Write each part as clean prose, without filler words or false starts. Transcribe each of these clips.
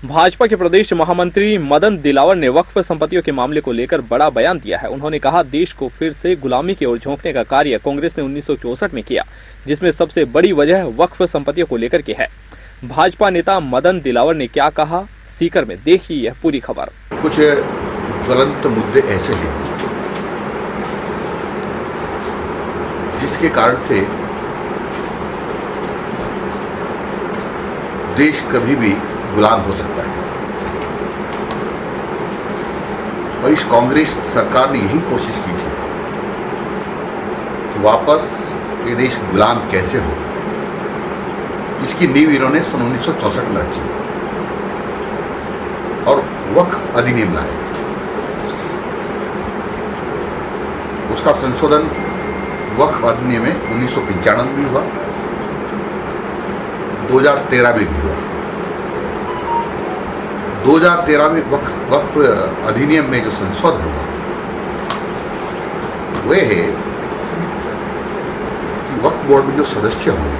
भाजपा के प्रदेश महामंत्री मदन दिलावर ने वक्फ संपत्तियों के मामले को लेकर बड़ा बयान दिया है। उन्होंने कहा, देश को फिर से गुलामी की ओर झोंकने का कार्य कांग्रेस ने 1964 में किया, जिसमें सबसे बड़ी वजह वक्फ संपत्तियों को लेकर के है। भाजपा नेता मदन दिलावर ने क्या कहा, सीकर में देखिए यह पूरी खबर। कुछ ज्वलंत मुद्दे ऐसे हैं जिसके कारण से देश कभी भी गुलाम हो सकता है, और इस कांग्रेस सरकार ने यही कोशिश की थी कि वापस ये देश गुलाम कैसे हो। इसकी नींव इन्होंने सन 1964 में रखी और वक्फ अधिनियम लाए। उसका संशोधन वक्फ अधिनियम में 1995 में हुआ, 2013 में भी हुआ। 2013 में वक्फ अधिनियम में जो संशोधन हुआ वह है कि वक्फ बोर्ड में जो सदस्य होंगे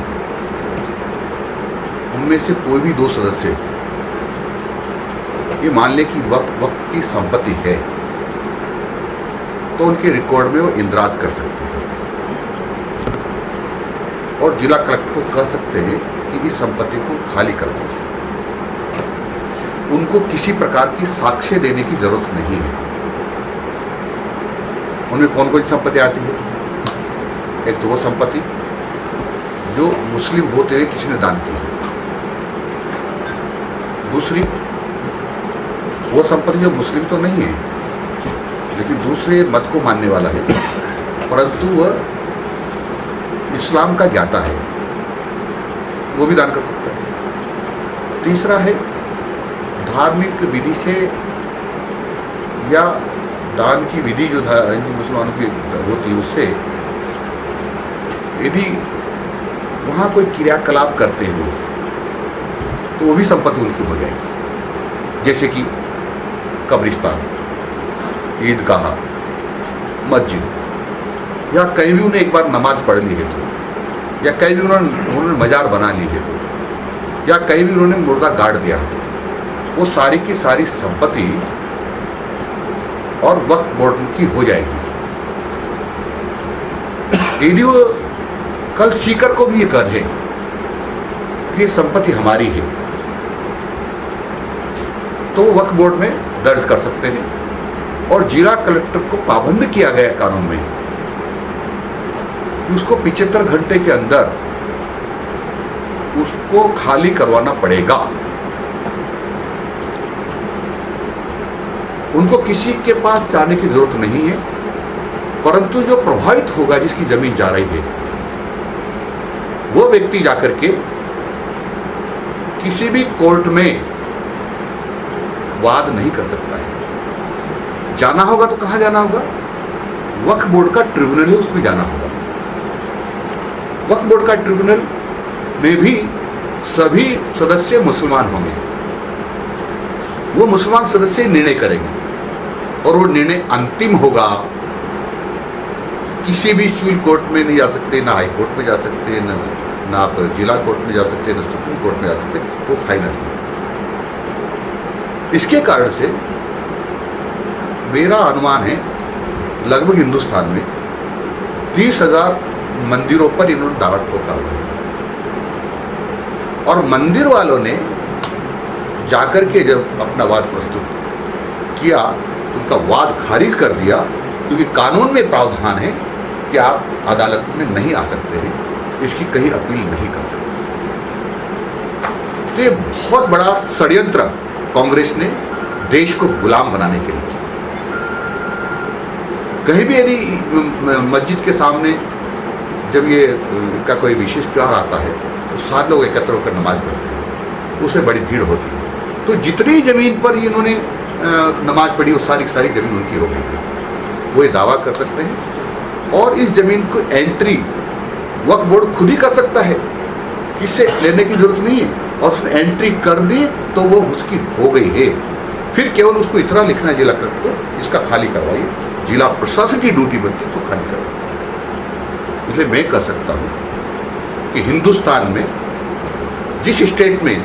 उनमें से कोई भी 2 सदस्य ये मान ले कि वक्फ की संपत्ति है तो उनके रिकॉर्ड में वो इंदराज कर सकते हैं और जिला कलेक्टर को कह सकते हैं कि इस संपत्ति को खाली कर दीजिए। उनको किसी प्रकार की साक्ष्य देने की जरूरत नहीं है। उनमें कौन कौन सी संपत्ति आती है? एक तो वो संपत्ति जो मुस्लिम होते हुए किसी ने दान की है, दूसरी वो संपत्ति जो मुस्लिम तो नहीं है लेकिन दूसरे मत को मानने वाला है परंतु वह इस्लाम का ज्ञाता है, वो भी दान कर सकता है। तीसरा है धार्मिक विधि से या दान की विधि जो मुसलमानों की होती है उससे यदि वहाँ कोई क्रियाकलाप करते हो तो वो भी संपत्ति उनकी हो जाएगी, जैसे कि कब्रिस्तान, ईदगाह, मस्जिद, या कहीं भी उन्हें एक बार नमाज पढ़ ली है तो, या कहीं भी उन्होंने मजार बना ली है तो, या कहीं भी उन्होंने मुर्दा गाड़ दिया है तो वो सारी की सारी संपत्ति और वक्फ बोर्ड की हो जाएगी। यदि वो कल सीकर को भी ये कह दे कि ये संपत्ति हमारी है तो वक्फ बोर्ड में दर्ज कर सकते हैं और जिला कलेक्टर को पाबंद किया गया कानून में कि उसको 75 घंटे के अंदर उसको खाली करवाना पड़ेगा। उनको किसी के पास जाने की जरूरत नहीं है, परंतु जो प्रभावित होगा, जिसकी जमीन जा रही है, वो व्यक्ति जाकर के किसी भी कोर्ट में वाद नहीं कर सकता है। जाना होगा तो कहां जाना होगा? वक्फ बोर्ड का ट्रिब्यूनल है, उसमें जाना होगा। वक्फ बोर्ड का ट्रिब्यूनल में भी सभी सदस्य मुसलमान होंगे। वो मुसलमान सदस्य निर्णय करेंगे और वो निर्णय अंतिम होगा। किसी भी सिविल कोर्ट में नहीं जा सकते, ना हाई कोर्ट में जा सकते, ना आप जिला कोर्ट में जा सकते, ना सुप्रीम कोर्ट में जा सकते, वो फाइनल है। इसके कारण से मेरा अनुमान है लगभग हिंदुस्तान में 30,000 मंदिरों पर इन्होंने दावा ठोका हुआ है और मंदिर वालों ने जाकर के जब अपना वाद प्रस्तुत किया तो उनका वाद खारिज कर दिया, क्योंकि कानून में प्रावधान है कि आप अदालत में नहीं आ सकते हैं, इसकी कहीं अपील नहीं कर सकते। तो ये बहुत बड़ा षड्यंत्र कांग्रेस ने देश को गुलाम बनाने के लिए किया। कहीं भी यदि मस्जिद के सामने जब ये का कोई विशेष त्यौहार आता है तो 7 लोग एकत्र होकर नमाज पढ़ते हैं, उसमें बड़ी भीड़ होती है। तो जितनी जमीन पर इन्होंने नमाज पढ़ी वो सारी सारी जमीन उनकी हो गई, वो ये दावा कर सकते हैं। और इस जमीन को एंट्री वक्फ बोर्ड खुद ही कर सकता है, किससे लेने की जरूरत नहीं है। और उसने एंट्री कर दी तो वो उसकी हो गई है। फिर केवल उसको इतना लिखना है जिला कलेक्टर को, इसका खाली करवाइए। जिला प्रशासन की ड्यूटी बनती है उसको खाली करवाइए। इसलिए मैं कह सकता हूँ कि हिंदुस्तान में जिस स्टेट में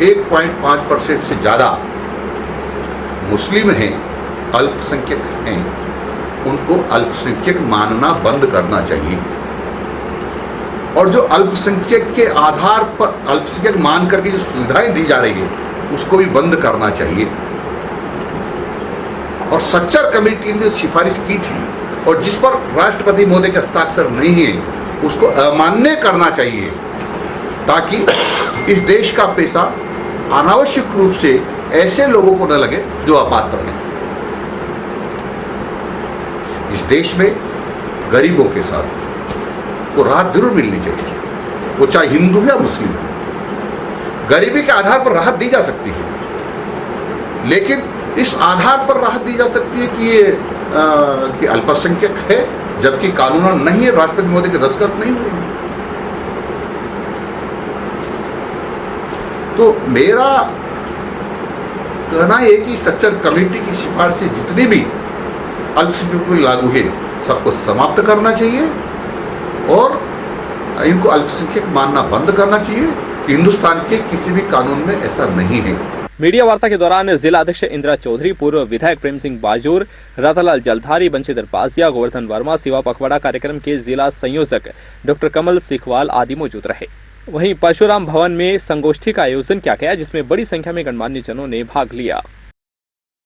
1.5% से ज़्यादा मुस्लिम हैं, अल्पसंख्यक हैं, उनको अल्पसंख्यक मानना बंद करना चाहिए। और जो अल्पसंख्यक के आधार पर अल्पसंख्यक मान करके जो सुविधाएं दी जा रही है उसको भी बंद करना चाहिए। और सच्चर कमेटी ने जो सिफारिश की थी और जिस पर राष्ट्रपति महोदय के हस्ताक्षर नहीं है उसको अमान्य करना चाहिए, ताकि इस देश का पैसा अनावश्यक रूप से ऐसे लोगों को न लगे जो अपात्र हैं। इस देश में गरीबों के साथ को राहत जरूर मिलनी चाहिए, वो चाहे हिंदू है या मुस्लिम है। गरीबी के आधार पर राहत दी जा सकती है, लेकिन इस आधार पर राहत दी जा सकती है कि ये कि अल्पसंख्यक है, जबकि कानून नहीं है, राष्ट्रपति महोदय के दस्तखत नहीं हुए। तो मेरा कहना है कि सच्चर कमेटी की सिफारिशें जितनी भी अल्पसंख्यकों को लागू है सबको समाप्त करना चाहिए और इनको अल्पसंख्यक मानना बंद करना चाहिए। हिंदुस्तान के किसी भी कानून में ऐसा नहीं है। मीडिया वार्ता के दौरान जिला अध्यक्ष इंदिरा चौधरी, पूर्व विधायक प्रेम सिंह बाजूर, रतनलाल जलधारी, बंशीधर पासिया, गोवर्धन वर्मा, शिवा पखवाड़ा कार्यक्रम के जिला संयोजक डॉक्टर कमल सिखवाल आदि मौजूद रहे। वहीं परशुराम भवन में संगोष्ठी का आयोजन किया गया, जिसमें बड़ी संख्या में गणमान्य जनों ने भाग लिया।